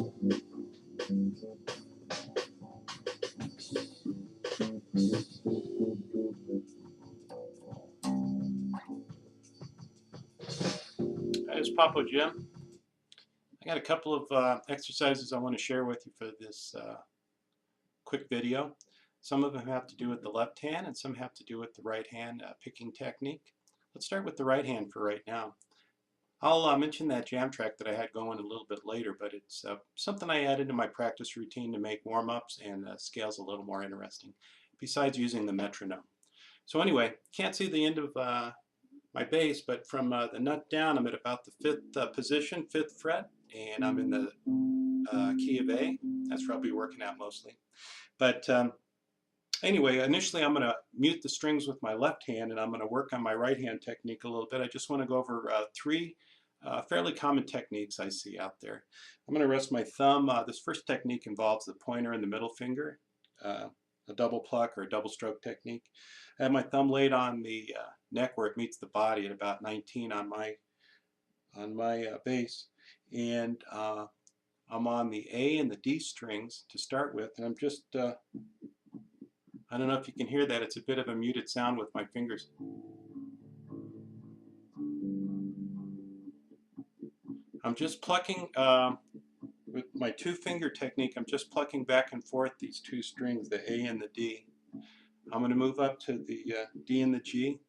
Hi, it's Papo Jim. I got a couple of exercises I want to share with you for this quick video. Some of them have to do with the left hand and some have to do with the right hand picking technique. Let's start with the right hand for right now. I'll mention that jam track that I had going a little bit later, but it's something I added to my practice routine to make warm-ups and scales a little more interesting, besides using the metronome. So anyway, can't see the end of my bass, but from the nut down, I'm at about the fifth position, 5th fret, and I'm in the key of A. That's probably working out mostly. But anyway, initially I'm going to mute the strings with my left hand, and I'm going to work on my right hand technique a little bit. I just want to go over 3 fairly common techniques I see out there. I'm going to rest my thumb. This first technique involves the pointer and the middle finger, a double pluck or a double stroke technique. I have my thumb laid on the neck where it meets the body at about 19 on my bass, and I'm on the A and the D strings to start with, and I'm just I don't know if you can hear that. It's a bit of a muted sound with my fingers. I'm just plucking with my 2-finger technique. I'm just plucking back and forth these 2 strings, the A and the D. I'm going to move up to the D and the G.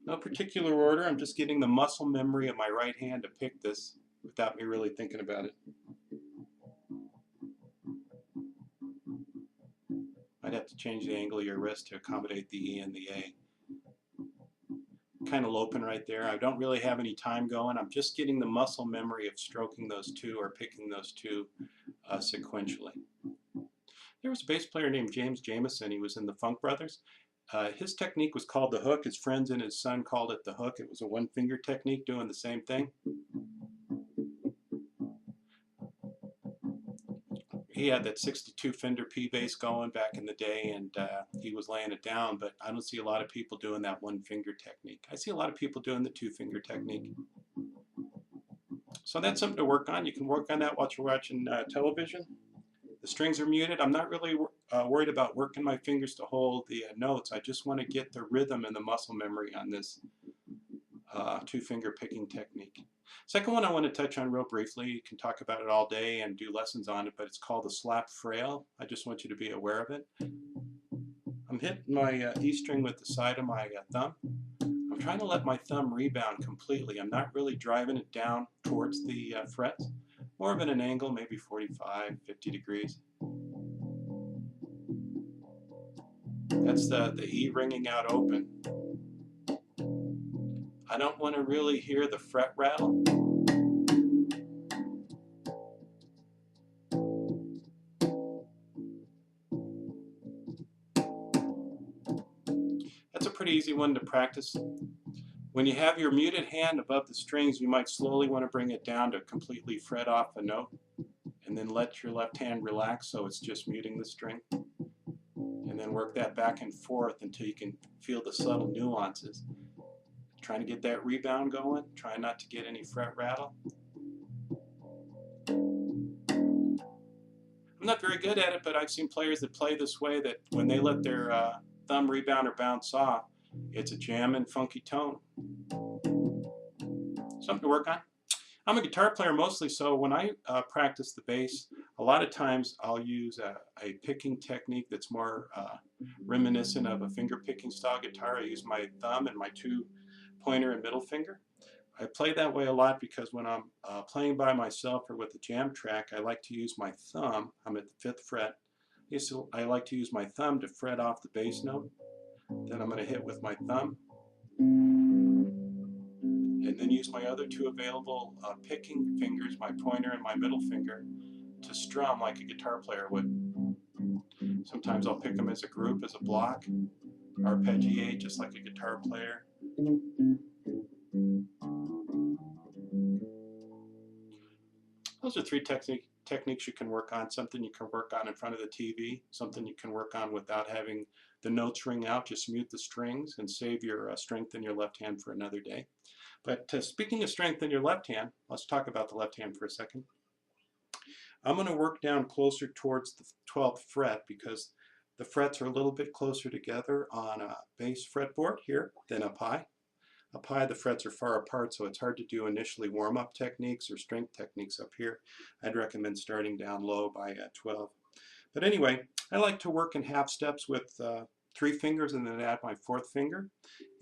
No particular order. I'm just getting the muscle memory of my right hand to pick this without me really thinking about it. I'd have to change the angle of your wrist to accommodate the E and the A. Kind of loping right there. I don't really have any time going. I'm just getting the muscle memory of stroking those 2 or picking those 2 sequentially. There was a bass player named James Jameson. He was in the Funk Brothers. His technique was called the hook. His friends and his son called it the hook. It was a 1-finger technique doing the same thing. He had that 62 Fender P bass going back in the day, and he was laying it down, but I don't see a lot of people doing that 1-finger technique. I see a lot of people doing the 2-finger technique. So that's something to work on. You can work on that while you're watching television. The strings are muted. I'm not really worried about working my fingers to hold the notes. I just want to get the rhythm and the muscle memory on this 2-finger picking technique. Second one I want to touch on real briefly. You can talk about it all day and do lessons on it, but it's called the slap frail. I just want you to be aware of it. I'm hitting my E string with the side of my thumb. I'm trying to let my thumb rebound completely. I'm not really driving it down towards the frets. More of an angle, maybe 45, 50 degrees. That's the E ringing out open. I don't want to really hear the fret rattle. That's a pretty easy one to practice. When you have your muted hand above the strings, you might slowly want to bring it down to completely fret off a note, and then let your left hand relax so it's just muting the string. And then work that back and forth until you can feel the subtle nuances. Trying to get that rebound going, trying not to get any fret rattle. I'm not very good at it, but I've seen players that play this way, that when they let their thumb rebound or bounce off, it's a jammin' funky tone. Something to work on. I'm a guitar player mostly, so when I practice the bass, a lot of times I'll use a picking technique that's more reminiscent of a finger picking style guitar. I use my thumb and my 2 pointer and middle finger. I play that way a lot because when I'm playing by myself or with a jam track, I like to use my thumb. I'm at the 5th fret. I like to use my thumb to fret off the bass note. Then I'm going to hit with my thumb, and then use my other 2 available picking fingers, my pointer and my middle finger, to strum like a guitar player would. Sometimes I'll pick them as a group, as a block, arpeggiate just like a guitar player. Those are 3 techniques you can work on. Something you can work on in front of the TV, something you can work on without having the notes ring out. Just mute the strings and save your strength in your left hand for another day. But speaking of strength in your left hand, let's talk about the left hand for a second. I'm going to work down closer towards the 12th fret because the frets are a little bit closer together on a bass fretboard here than up high. Up high, the frets are far apart, so it's hard to do initially warm-up techniques or strength techniques up here. I'd recommend starting down low by 12. But anyway, I like to work in half steps with 3 fingers and then add my 4th finger.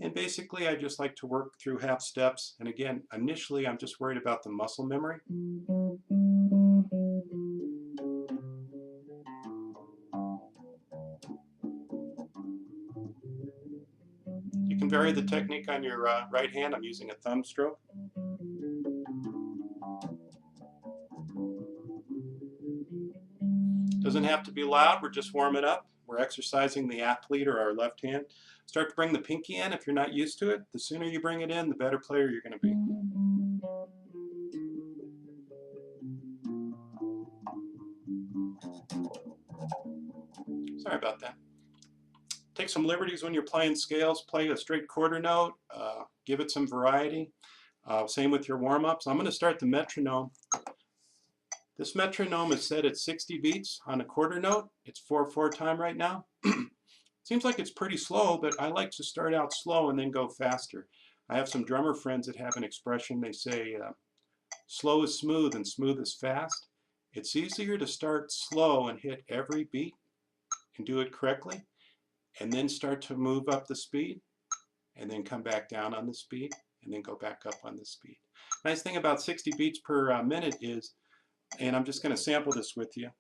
And basically, I just like to work through half steps. And again, initially, I'm just worried about the muscle memory. You can vary the technique on your right hand. I'm using a thumb stroke. Doesn't have to be loud, we're just warming up. We're exercising the athlete or our left hand. Start to bring the pinky in if you're not used to it. The sooner you bring it in, the better player you're going to be. Sorry about that. Take some liberties when you're playing scales. Play a straight quarter note. Give it some variety. Same with your warm-ups. I'm going to start the metronome. This metronome is set at 60 beats on a quarter note. It's 4/4 time right now. Seems like it's pretty slow, but I like to start out slow and then go faster. I have some drummer friends that have an expression. They say, slow is smooth and smooth is fast. It's easier to start slow and hit every beat and do it correctly, and then start to move up the speed, and then come back down on the speed, and then go back up on the speed. Nice thing about 60 beats per minute is, and I'm just going to sample this with you.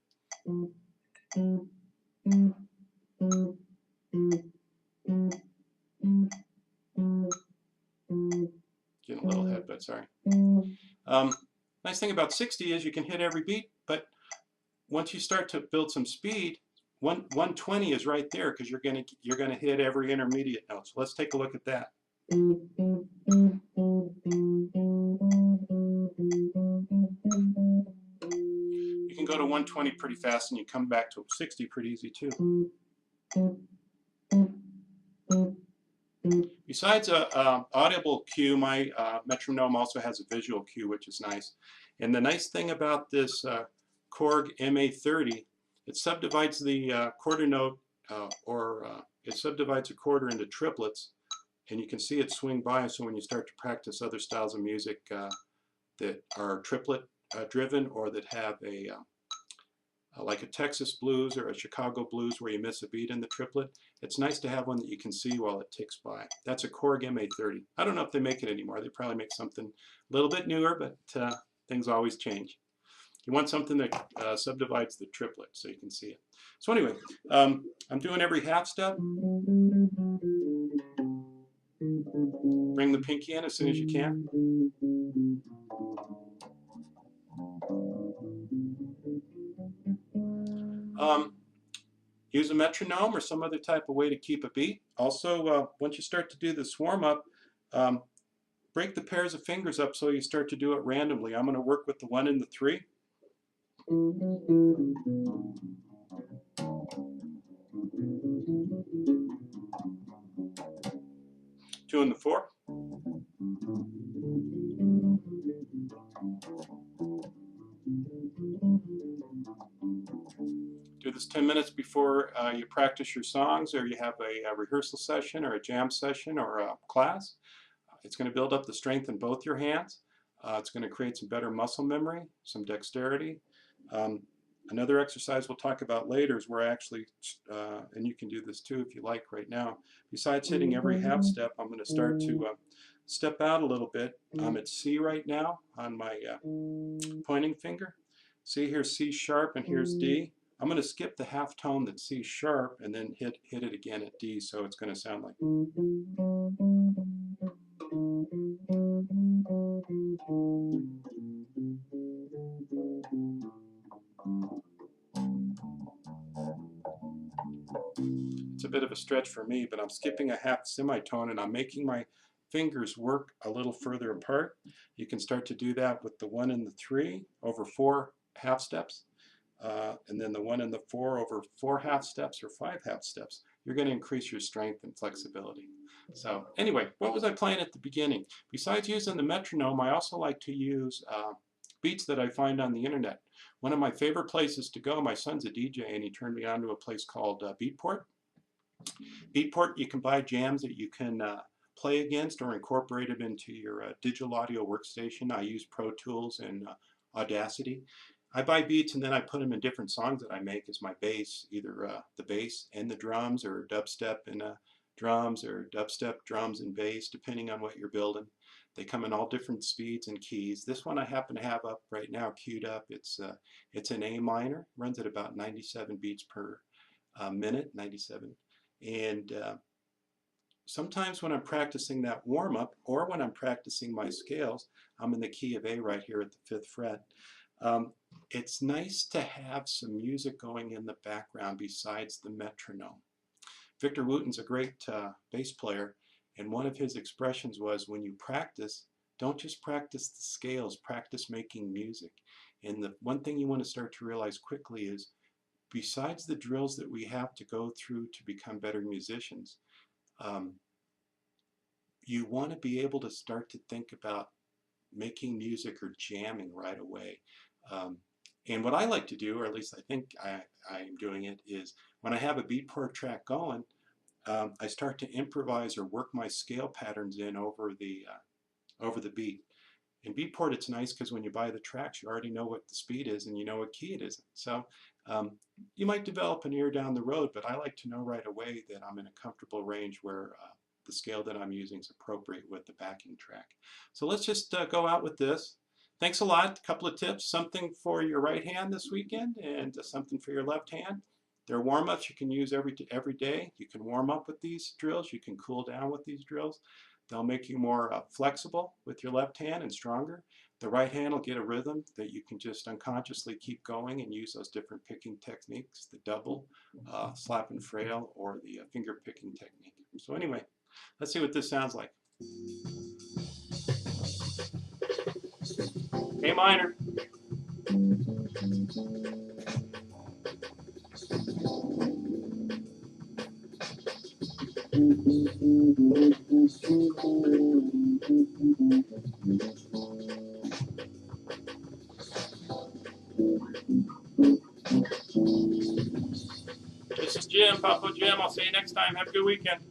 Getting a little ahead, but sorry. Nice thing about 60 is you can hit every beat, but once you start to build some speed, 120 is right there because you're gonna hit every intermediate note. So let's take a look at that. You can go to 120 pretty fast and you come back to 60 pretty easy too. Besides a audible cue, my metronome also has a visual cue, which is nice. And the nice thing about this Korg MA30, it subdivides the quarter note, it subdivides a quarter into triplets, and you can see it swing by. So when you start to practice other styles of music that are triplet driven, or that have a like a Texas blues or a Chicago blues where you miss a beat in the triplet, it's nice to have one that you can see while it ticks by. That's a Korg MA30. I don't know if they make it anymore. They probably make something a little bit newer, but things always change. You want something that subdivides the triplet so you can see it. So anyway, I'm doing every half step. Bring the pinky in as soon as you can. Use a metronome or some other type of way to keep a beat. Also, once you start to do this warm-up, break the pairs of fingers up so you start to do it randomly. I'm going to work with the 1 and the 3. 2 and the 4. Do this 10 minutes before you practice your songs, or you have a rehearsal session or a jam session or a class. It's going to build up the strength in both your hands. It's going to create some better muscle memory, some dexterity. Another exercise we'll talk about later is where I actually, and you can do this too if you like right now, besides hitting every half step, I'm going to start to step out a little bit. I'm at C right now on my pointing finger. See, here's C sharp and here's D. I'm going to skip the half tone that's C sharp and then hit it again at D, so it's going to sound like. It's a bit of a stretch for me, but I'm skipping a half semitone and I'm making my fingers work a little further apart. You can start to do that with the 1 and the 3 over 4 half steps, and then the 1 and the 4 over 4 half steps or 5 half steps. You're going to increase your strength and flexibility. So anyway, what was I playing at the beginning? Besides using the metronome, I also like to use beats that I find on the internet. One of my favorite places to go, my son's a DJ and he turned me on to a place called Beatport. Beatport, you can buy jams that you can play against or incorporate them into your digital audio workstation. I use Pro Tools and Audacity. I buy beats and then I put them in different songs that I make as my bass, either the bass and the drums, or dubstep and drums, or dubstep, drums, and bass, depending on what you're building. They come in all different speeds and keys. This one I happen to have up right now, queued up. It's an A minor, runs at about 97 beats per minute, 97. And sometimes when I'm practicing that warm-up, or when I'm practicing my scales, I'm in the key of A right here at the 5th fret. It's nice to have some music going in the background besides the metronome. Victor Wooten's a great bass player, and one of his expressions was, when you practice, don't just practice the scales, practice making music. And the one thing you want to start to realize quickly is, besides the drills that we have to go through to become better musicians, you want to be able to start to think about making music or jamming right away. And what I like to do, or at least I think I am doing it, is when I have a Beatport track going, I start to improvise or work my scale patterns in over the beat. In Beatport, it's nice because when you buy the tracks, you already know what the speed is and you know what key it is. So you might develop an ear down the road, but I like to know right away that I'm in a comfortable range where the scale that I'm using is appropriate with the backing track. So let's just go out with this. Thanks a lot. A couple of tips, something for your right hand this weekend and something for your left hand. They're warm-ups you can use every day. You can warm up with these drills. You can cool down with these drills. They'll make you more flexible with your left hand and stronger. The right hand will get a rhythm that you can just unconsciously keep going and use those different picking techniques, the double, slap and frail, or the finger picking technique. So anyway, let's see what this sounds like. A minor. This is Jim, Papo Jim. I'll see you next time. Have a good weekend.